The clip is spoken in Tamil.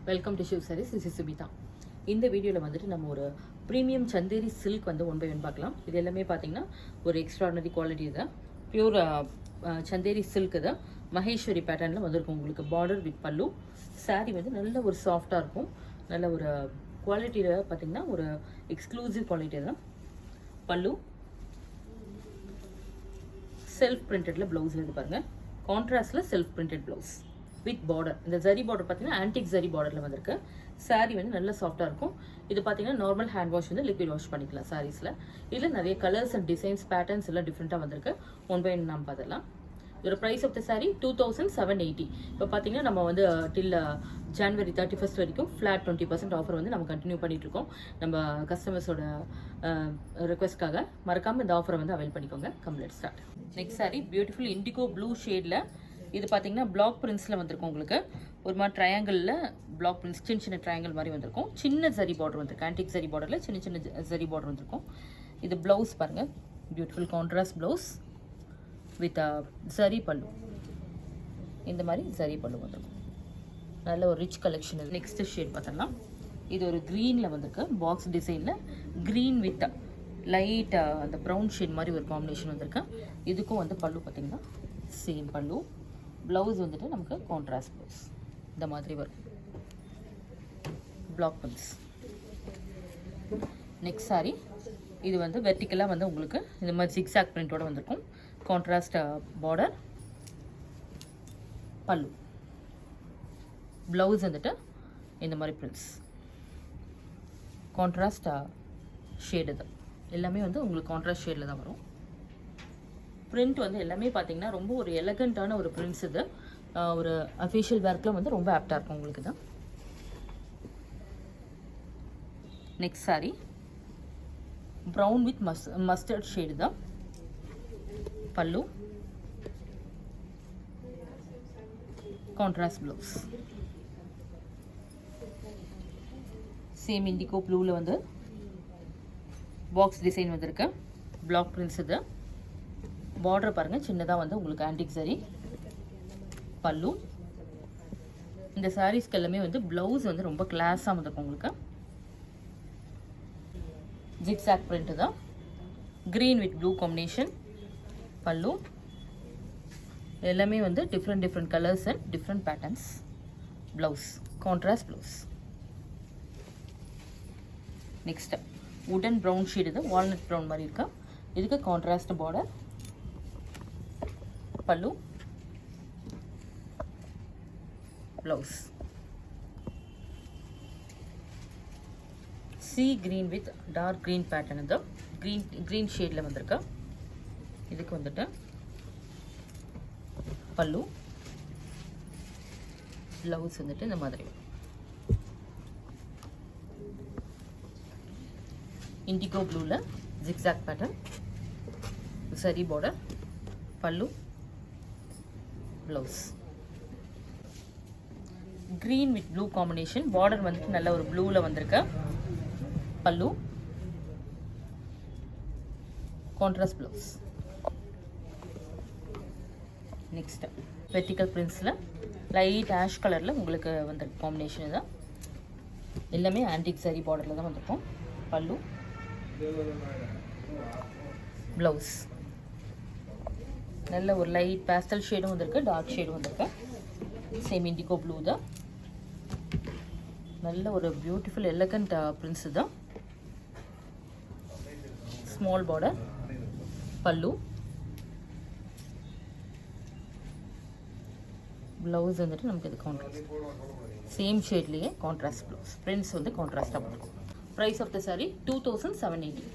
Welcome to Shiv Sarees. This is Subitha. இந்த வீடியோவில் வந்துட்டு நம்ம ஒரு ப்ரீமியம் சந்தேரி சில்க் வந்து ஒன் பை ஒன் பார்க்கலாம். இது எல்லாமே பார்த்தீங்கன்னா ஒரு எக்ஸ்ட்ராடனரி குவாலிட்டி தான். பியூர் சந்தேரி சில்க் தான். மகேஸ்வரி பேட்டர்னில் வந்துருக்கும். உங்களுக்கு பார்டர் வித் பல்லு. சாரீ வந்து நல்ல ஒரு சாஃப்டாக இருக்கும். நல்ல ஒரு குவாலிட்டியில் பார்த்தீங்கன்னா ஒரு எக்ஸ்க்ளூசிவ் குவாலிட்டி தான். பல்லு செல்ஃப் பிரிண்டடில் ப்ளவுஸ் வந்து பாருங்கள். கான்ட்ராஸ்டில் self printed blouse with border. இந்த ஜரி பார்டர் பார்த்தீங்கன்னா ஆன்டிக் ஜரி பார்டரில் வந்திருக்கு. சாரீ வந்து நல்ல சாஃப்டாக இருக்கும். இது பார்த்தீங்கன்னா நார்மல் ஹேண்ட் வாஷ் வந்து லிக்விட் வாஷ் பண்ணிக்கலாம் சாரீஸில். இதில் நிறைய கலர்ஸ் அண்ட் டிசைன்ஸ் பேட்டர்ன்ஸ் எல்லாம் டிஃப்ரெண்ட்டாக வந்திருக்கு. ஒன் பை ஒன் நாம் பார்த்துடலாம். இதோட ப்ரைஸ் ஆஃப் த சாரீ 2780. இப்போ பார்த்தீங்கன்னா நம்ம வந்து டில் ஜனவரி 31 வரைக்கும் ஃப்ளாட் 20% ஆஃபர் வந்து நம்ம கண்டினியூ பண்ணிட்டு இருக்கோம். நம்ம கஸ்டமர்ஸோட ரெக்வஸ்ட்காக மறக்காமல் இந்த ஆஃபரை வந்து அவைல் பண்ணிக்கோங்க. Complete start. Next sari beautiful indigo blue ஷேடில். இது பார்த்தீங்கன்னா பிளாக் பிரிண்ட்ஸில் வந்திருக்கும். உங்களுக்கு ஒரு மாதிரி ட்ரையாங்கிளில் பிளாக் பிரிண்ட்ஸ் சின்ன சின்ன ட்ரையாங்கிள் மாதிரி வந்திருக்கும். சின்ன ஜரி பார்டர் வந்திருக்கு. ஆன்டிக் ஜரி பார்டரில் சின்ன சின்ன ஜரி பார்டர் வந்திருக்கும். இது ப்ளவுஸ் பாருங்கள். Beautiful contrast blouse with zari பல்லு. இந்த மாதிரி ஜரி பல்லு வந்திருக்கும். நல்ல ஒரு ரிச் கலெக்ஷன். நெக்ஸ்ட் ஷேட் பார்த்தோம்னா இது ஒரு க்ரீனில் வந்திருக்கு. பாக்ஸ் டிசைனில் க்ரீன் வித் லைட் அந்த ப்ரௌன் ஷேட் மாதிரி ஒரு காம்பினேஷன் வந்திருக்கு. இதுக்கும் வந்து பல்லு பார்த்தீங்கன்னா சேம் பல்லு. ப்ளவுஸ் வந்துட்டு நமக்கு கான்ட்ராஸ்ட் ப்ளவுஸ் இந்த மாதிரி வரும். Black prints. நெக்ஸ்ட் சாரி இது வந்து வெர்டிக்கலாக வந்து உங்களுக்கு இந்த மாதிரி ஜிக்ஸாக் பிரிண்டோட வந்திருக்கும். கான்ட்ராஸ்ட் பார்டர், பல்லு, ப்ளவுஸ் வந்துட்டு இந்த மாதிரி பிரிண்ட்ஸ். கான்ட்ராஸ்ட் ஷேடு தான் எல்லாமே வந்து உங்களுக்கு கான்ட்ராஸ்ட் ஷேடில் தான் வரும். பிரிண்ட் வந்து எல்லாமே பார்த்தீங்கன்னா ரொம்ப ஒரு எலகண்ட்டான ஒரு பிரிண்ட்ஸ். இது ஒரு அஃபிஷியல் ஒர்க்கில் வந்து ரொம்ப ஆப்டாக இருக்கும் உங்களுக்கு தான். Next saree brown with mustard shade தான். Pallu, contrast blouse. Same indigo ப்ளூவில் வந்து பாக்ஸ் டிசைன் வந்திருக்கு. Black prints. இது பார்டர் பாருங்கள் சின்னதாக வந்து உங்களுக்கு ஆன்டிக் சரி. பல்லு. இந்த சாரீஸ்க்கு எல்லாமே வந்து ப்ளவுஸ் வந்து ரொம்ப கிளாஸாக வந்திருக்கும் உங்களுக்கு. ஜிக்ஸாக் பிரிண்ட் தான். Green with blue combination. Pallu எல்லாமே வந்து different colours and different patterns. Blouse contrast blouse. Next wooden brown shade. இது வால்நட் ப்ரௌன் மாதிரி இருக்கா. இதுக்கு contrast border, pallu, blouse. Sea green with dark green pattern. இது கிரீன் ஷேடில் வந்திருக்கா. இதுக்கு வந்துட்டு பல்லு, ப்ளவுஸ் வந்துட்டு இந்த மாதிரி. இண்டிகோ ப்ளூவில் ஜிக்ஸாக் பேட்டர்ன், சரி border, pallu, blouse. Green with blue combination. Border வந்துட்டு நல்ல ஒரு ப்ளூவில் வந்திருக்கு. Pallu, contrast blouse. Next vertical பிரிண்ட்ஸில் லைட் ஆஷ் கலரில் உங்களுக்கு வந்திருக்கு காம்பினேஷன். தான் எல்லாமே ஆன்டிக் சரி பார்டரில் தான் வந்திருக்கும். பல்லு, ப்ளவுஸ். நல்ல ஒரு லைட் பேஸ்டல் ஷேடும் வந்திருக்கு, டார்க் ஷேடும் வந்திருக்கு. சேம் இண்டிகோ ப்ளூ தான். நல்ல ஒரு பியூட்டிஃபுல் எலகண்ட் பிரிண்ட்ஸ் தான். ஸ்மால் பார்டர், பல்லு, ப்ளவுஸ் வந்துட்டு நமக்கு இது கான்ட்ராஸ்ட் சேம் ஷேட்லேயே கான்ட்ராஸ்ட் ப்ளவுஸ். பிரிண்ட்ஸ் வந்து கான்ட்ராஸ்டாக வந்திருக்கும். Price of the sari 2780.